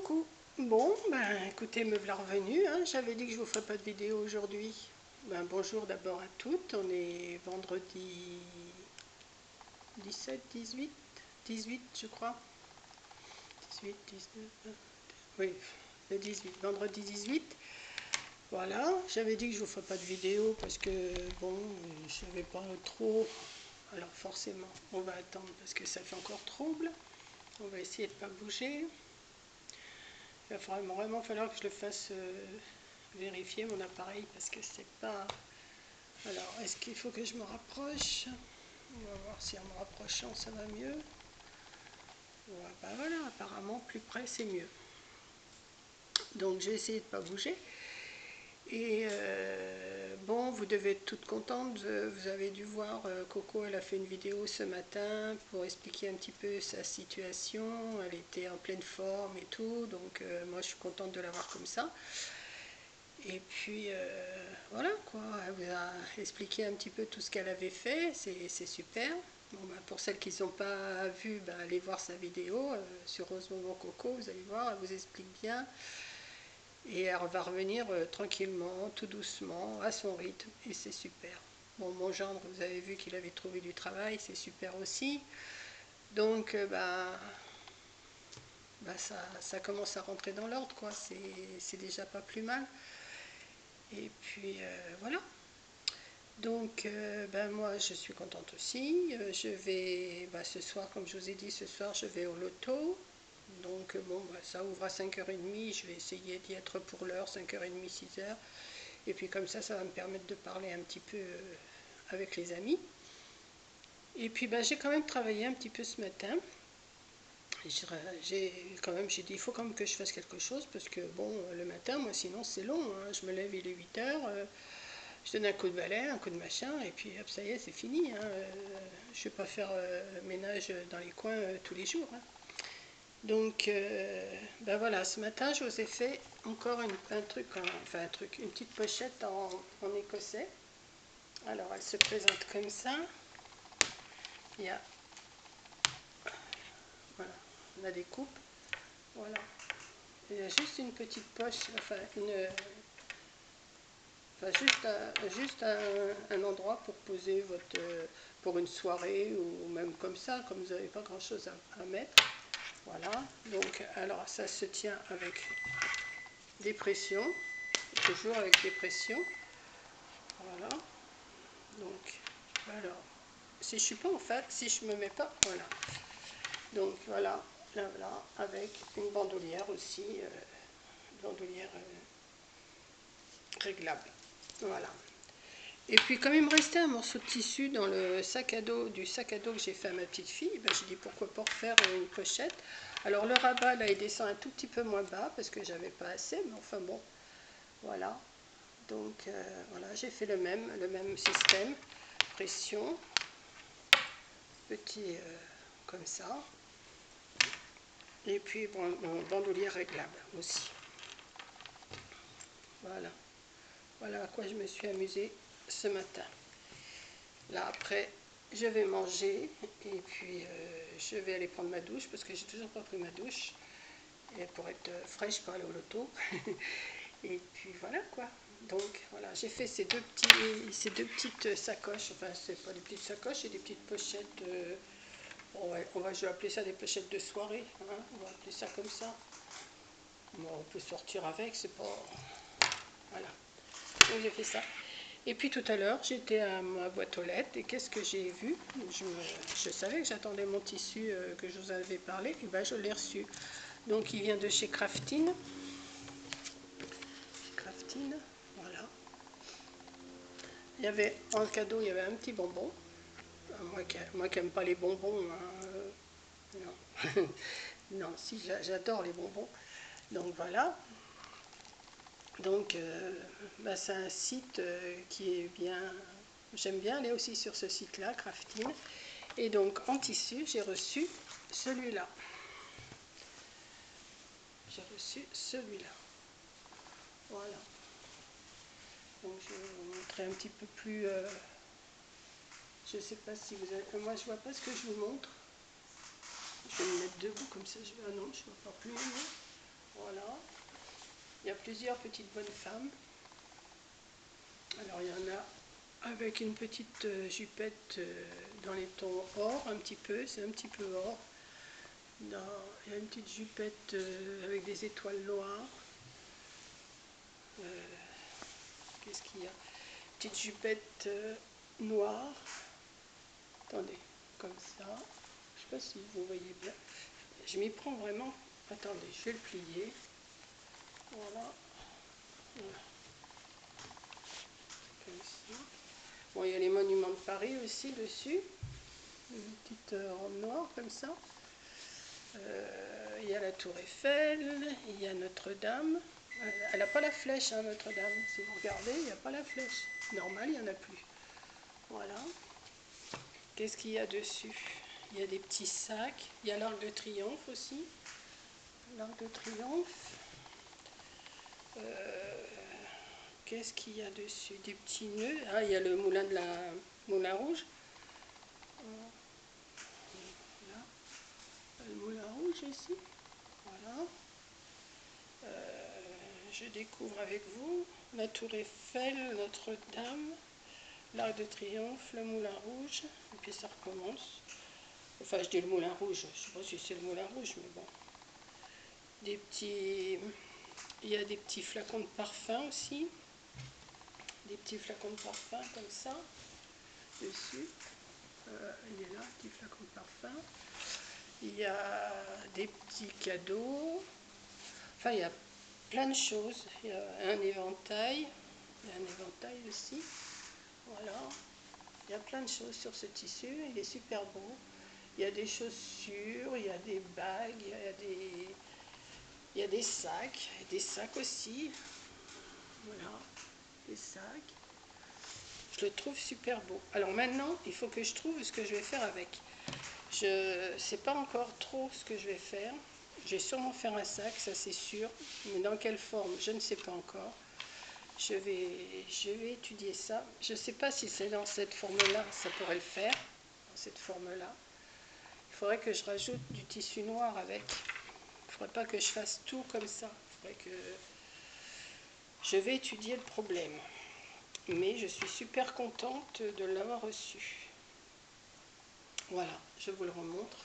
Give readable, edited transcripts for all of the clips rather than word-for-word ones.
Coucou. Bon, ben écoutez, me voilà revenue, hein. J'avais dit que je vous ferais pas de vidéo aujourd'hui. Bonjour d'abord à toutes. On est vendredi 17, 18 je crois. 18, 19, oui, le 18, vendredi 18. Voilà, j'avais dit que je vous ferais pas de vidéo parce que bon, je savais pas trop. Alors forcément, on va attendre parce que ça fait encore trouble. On va essayer de pas bouger. Il va vraiment falloir que je le fasse vérifier mon appareil parce que c'est pas... Alors, est-ce qu'il faut que je me rapproche? On va voir si en me rapprochant ça va mieux. Ouais, voilà, apparemment plus près c'est mieux. Donc j'ai essayé de ne pas bouger. Et bon, vous devez être toutes contentes. Vous avez dû voir, Coco, elle a fait une vidéo ce matin pour expliquer un petit peu sa situation. Elle était en pleine forme et tout, donc moi je suis contente de la voir comme ça. Et puis voilà quoi, elle vous a expliqué un petit peu tout ce qu'elle avait fait, c'est super. Bon, pour celles qui ne sont pas vues, allez voir sa vidéo sur Rose Moment Coco, vous allez voir, elle vous explique bien. Et elle va revenir tranquillement, tout doucement, à son rythme, et c'est super. Bon, mon gendre, vous avez vu qu'il avait trouvé du travail, c'est super aussi. Donc, ça commence à rentrer dans l'ordre, quoi. C'est déjà pas plus mal. Et puis, voilà. Donc, moi, je suis contente aussi. Je vais, ce soir, comme je vous ai dit, ce soir, je vais au loto. Donc bon, ça ouvre à 5h30, je vais essayer d'y être pour l'heure, 5h30, 6h. Et puis comme ça va me permettre de parler un petit peu avec les amis. Et puis j'ai quand même travaillé un petit peu ce matin. J'ai dit, il faut quand même que je fasse quelque chose, parce que bon, le matin, moi sinon c'est long, hein. Je me lève, il est 8h, je donne un coup de balai, un coup de machin, et puis hop, ça y est, c'est fini, hein. Je ne vais pas faire ménage dans les coins tous les jours, hein. Donc, voilà, ce matin, je vous ai fait encore un truc, une petite pochette en écossais. Alors, elle se présente comme ça. Il y a, voilà, on a des coupes. Voilà. Il y a juste une petite poche, juste un endroit pour poser pour une soirée ou même comme ça, comme vous n'avez pas grand chose à mettre. Voilà, donc alors ça se tient avec des pressions, toujours avec des pressions. Voilà, donc alors si je suis pas en fait, si je me mets pas, voilà. Donc voilà, là, avec une bandoulière aussi, bandoulière réglable. Voilà. Et puis comme il me restait un morceau de tissu dans le sac à dos, du sac à dos que j'ai fait à ma petite fille, j'ai dit pourquoi pas refaire une pochette. Alors le rabat là il descend un tout petit peu moins bas parce que j'avais pas assez, mais enfin bon, voilà. Donc voilà, j'ai fait le même système, pression, petit comme ça, et puis bon, bandoulière réglable aussi. Voilà, voilà à quoi je me suis amusée ce matin. Là après, je vais manger et puis je vais aller prendre ma douche parce que j'ai toujours pas pris ma douche et pour être fraîche pour aller au loto. Et puis voilà quoi. Donc voilà, j'ai fait ces deux petites sacoches, enfin c'est pas des petites sacoches, c'est des petites pochettes, je vais appeler ça des pochettes de soirée, hein, on va appeler ça comme ça. Bon, on peut sortir avec, c'est pas... Voilà, donc j'ai fait ça. Et puis tout à l'heure, j'étais à ma boîte aux lettres et qu'est-ce que j'ai vu? Je savais que j'attendais mon tissu que je vous avais parlé, et je l'ai reçu. Donc il vient de chez Craftine. Craftine, voilà. Il y avait en cadeau, il y avait un petit bonbon. Moi qui n'aime pas les bonbons, hein, non. Non, si, j'adore les bonbons. Donc voilà. Donc c'est un site qui est bien... J'aime bien aller aussi sur ce site-là, Craftine. Et donc en tissu, j'ai reçu celui-là. J'ai reçu celui-là. Voilà. Donc je vais vous montrer un petit peu plus... je ne sais pas si vous avez... moi je ne vois pas ce que je vous montre. Je vais me mettre debout comme ça. Ah non, je ne vois pas plus. Voilà. Il y a plusieurs petites bonnes femmes. Alors il y en a avec une petite jupette dans les tons or, un petit peu, c'est un petit peu or. Il y a une petite jupette avec des étoiles noires. Qu'est-ce qu'il y a? Petite jupette noire. Attendez, comme ça. Je ne sais pas si vous voyez bien. Je m'y prends vraiment. Attendez, je vais le plier. Voilà. Voilà. Comme ça. Bon, il y a les monuments de Paris aussi dessus. Une petite robe noire comme ça. Il y a la Tour Eiffel, il y a Notre-Dame. Elle n'a pas la flèche, hein, Notre-Dame. Si vous regardez, il n'y a pas la flèche. Normal, il n'y en a plus. Voilà. Qu'est-ce qu'il y a dessus? Il y a des petits sacs. Il y a l'Arc de Triomphe aussi. L'Arc de Triomphe. Qu'est-ce qu'il y a dessus? Des petits nœuds. Ah, il y a le moulin de la Moulin Rouge. Voilà. Le Moulin Rouge ici. Voilà. Je découvre avec vous la Tour Eiffel, Notre-Dame, l'Arc de Triomphe, le Moulin Rouge, et puis ça recommence. Enfin, je dis le Moulin Rouge, je ne sais pas si c'est le Moulin Rouge, mais bon. Des petits... Il y a des petits flacons de parfum aussi. Des petits flacons de parfum comme ça, dessus. Il est là, petit flacon de parfum. Il y a des petits cadeaux. Enfin, il y a plein de choses. Il y a un éventail. Il y a un éventail aussi. Voilà. Il y a plein de choses sur ce tissu. Il est super beau. Il y a des chaussures, il y a des bagues, il y a des sacs aussi. Voilà, des sacs. Je le trouve super beau. Alors maintenant, il faut que je trouve ce que je vais faire avec. Je ne sais pas encore trop ce que je vais faire. Je vais sûrement faire un sac, ça c'est sûr. Mais dans quelle forme, je ne sais pas encore. Je vais étudier ça. Je ne sais pas si c'est dans cette forme-là, ça pourrait le faire. Dans cette forme-là. Il faudrait que je rajoute du tissu noir avec. Il ne faudrait pas que je fasse tout comme ça. Il faudrait que... Je vais étudier le problème. Mais je suis super contente de l'avoir reçu. Voilà, je vous le remontre.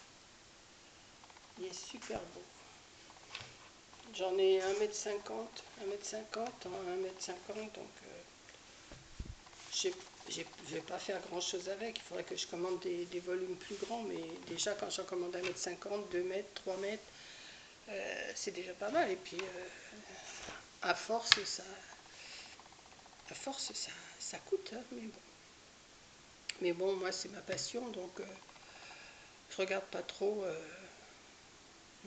Il est super beau. J'en ai 1,50 m en 1,50 m, donc je ne vais pas faire grand chose avec. Il faudrait que je commande des volumes plus grands, mais déjà quand j'en commande 1,50 m, 2 mètres, 3 mètres, c'est déjà pas mal. Et puis à force ça coûte, hein, mais bon. Mais bon, moi c'est ma passion, donc je regarde pas trop.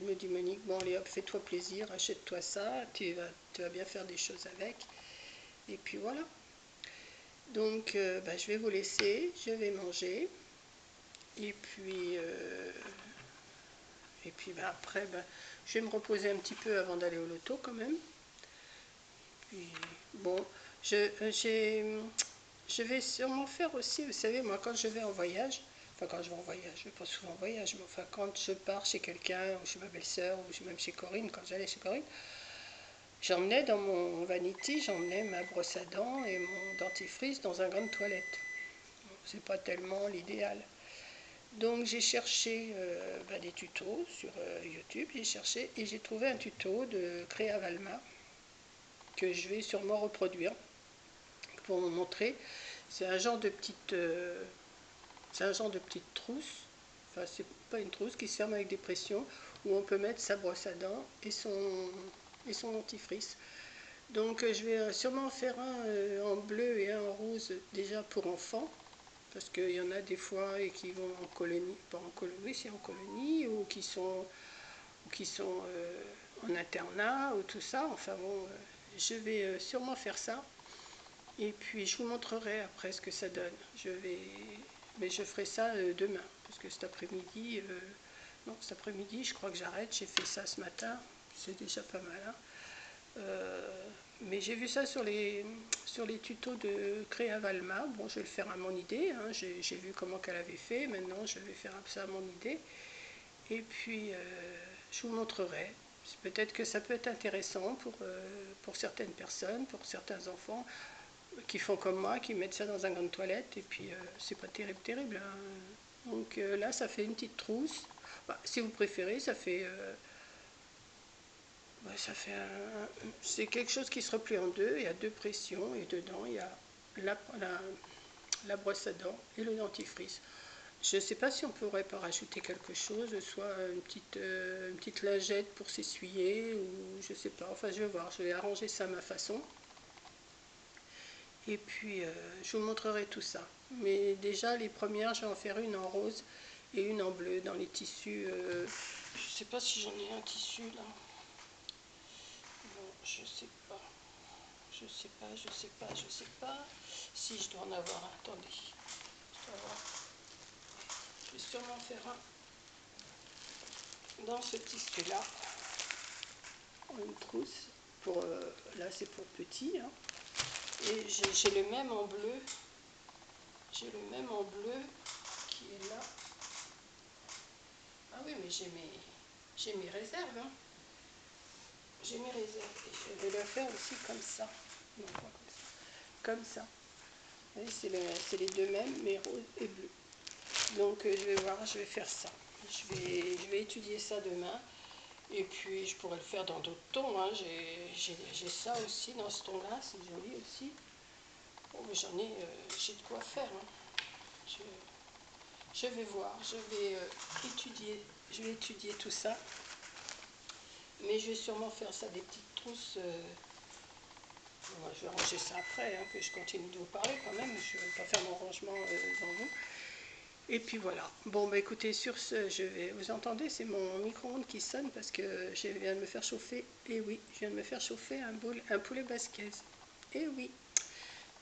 Je me dis, Monique, bon allez hop, fais-toi plaisir, achète-toi ça, tu vas bien faire des choses avec. Et puis voilà. Donc je vais vous laisser, je vais manger. Et puis après, je vais me reposer un petit peu avant d'aller au loto quand même. Puis, bon, je vais sûrement faire aussi, vous savez, moi quand je vais en voyage, enfin quand je vais en voyage, je ne vais pas souvent en voyage, mais enfin quand je pars chez quelqu'un, ou chez ma belle-sœur, ou même chez Corinne, quand j'allais chez Corinne, j'emmenais dans mon vanity, j'emmenais ma brosse à dents et mon dentifrice dans un gant de toilette. Bon, c'est pas tellement l'idéal. Donc j'ai cherché des tutos sur YouTube, j'ai cherché et j'ai trouvé un tuto de Créa Valma que je vais sûrement reproduire pour vous montrer. C'est un genre de petite trousse, enfin c'est pas une trousse qui se ferme avec des pressions où on peut mettre sa brosse à dents et son dentifrice. Donc je vais sûrement faire un en bleu et un en rose déjà pour enfants. Parce qu'il y en a des fois et qui vont en colonie, pas en colonie, oui c'est en colonie, ou qui sont en internat, ou tout ça. Enfin bon, je vais sûrement faire ça. Et puis je vous montrerai après ce que ça donne. Mais je ferai ça demain, parce que cet après-midi, non cet après-midi je crois que j'arrête, j'ai fait ça ce matin, c'est déjà pas mal. Hein. Mais j'ai vu ça sur les tutos de Créa Valma. Bon, je vais le faire à mon idée. Hein. J'ai vu comment qu'elle avait fait. Maintenant, je vais faire ça à mon idée. Et puis, je vous montrerai. Peut-être que ça peut être intéressant pour certaines personnes, pour certains enfants qui font comme moi, qui mettent ça dans un gant de toilette, et puis c'est pas terrible, terrible. Hein. Donc là, ça fait une petite trousse. Bah, si vous préférez, c'est quelque chose qui se replie en deux. Il y a deux pressions, et dedans, il y a la brosse à dents et le dentifrice. Je ne sais pas si on pourrait pas rajouter quelque chose, soit une petite lingette pour s'essuyer, ou je sais pas, enfin je vais voir, je vais arranger ça à ma façon. Et puis je vous montrerai tout ça. Mais déjà les premières, je vais en faire une en rose et une en bleu dans les tissus. Je ne sais pas si j'en ai un tissu là. Non, je sais pas. Je sais pas, je sais pas, je sais pas. Si je dois en avoir un, attendez. Je dois avoir. Je vais sûrement faire un dans ce tissu-là, une trousse. Là, c'est pour petit. Hein. Et j'ai le même en bleu. J'ai le même en bleu qui est là. Ah oui, mais j'ai mes réserves. Hein. J'ai mes réserves. Et je vais le faire aussi comme ça. Non, pas comme ça. Comme ça. C'est les deux mêmes, mais rose et bleu. Donc, je vais voir, je vais faire ça. Je vais étudier ça demain. Et puis je pourrais le faire dans d'autres tons, hein. J'ai ça aussi dans ce ton-là, c'est joli aussi. Bon, mais j'ai de quoi faire. Hein. Je vais voir, je vais étudier tout ça. Mais je vais sûrement faire ça des petites trousses. Je vais ranger ça après, hein, que je continue de vous parler quand même. Je ne vais pas faire mon rangement devant vous. Et puis voilà. Bon, bah écoutez, sur ce, vous entendez, c'est mon micro-ondes qui sonne parce que je viens de me faire chauffer. Et oui, je viens de me faire chauffer un poulet basquez. Et oui.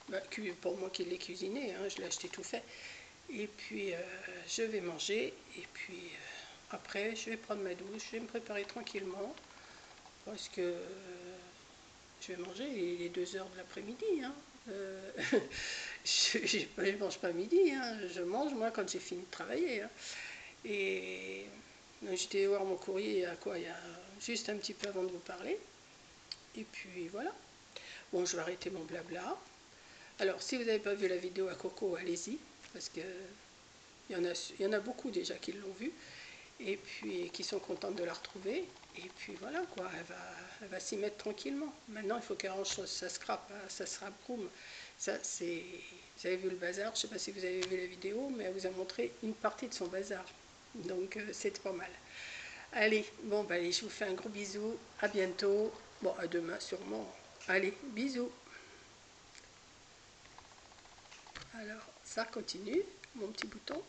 Bah, pour moi qui l'ai cuisiné, hein, je l'ai acheté tout fait. Et puis, je vais manger. Et puis, après, je vais prendre ma douche. Je vais me préparer tranquillement. Parce que je vais manger, il est 2 heures de l'après-midi. Hein. Je ne mange pas midi, hein. Je mange moi quand j'ai fini de travailler. Hein. Et j'étais voir mon courrier il y a juste un petit peu avant de vous parler. Et puis voilà. Bon, je vais arrêter mon blabla. Alors, si vous n'avez pas vu la vidéo à Coco, allez-y, parce que il y en a beaucoup déjà qui l'ont vue, et puis qui sont contentes de la retrouver. Et puis voilà, quoi, elle va s'y mettre tranquillement. Maintenant, il faut qu'elle range sa scrap, ça sera boum. Ça, c'est. Vous avez vu le bazar, je ne sais pas si vous avez vu la vidéo, mais elle vous a montré une partie de son bazar. Donc, c'est pas mal. Allez, bon, bah, allez, je vous fais un gros bisou. À bientôt. Bon, à demain sûrement. Allez, bisous. Alors, ça continue, mon petit bouton.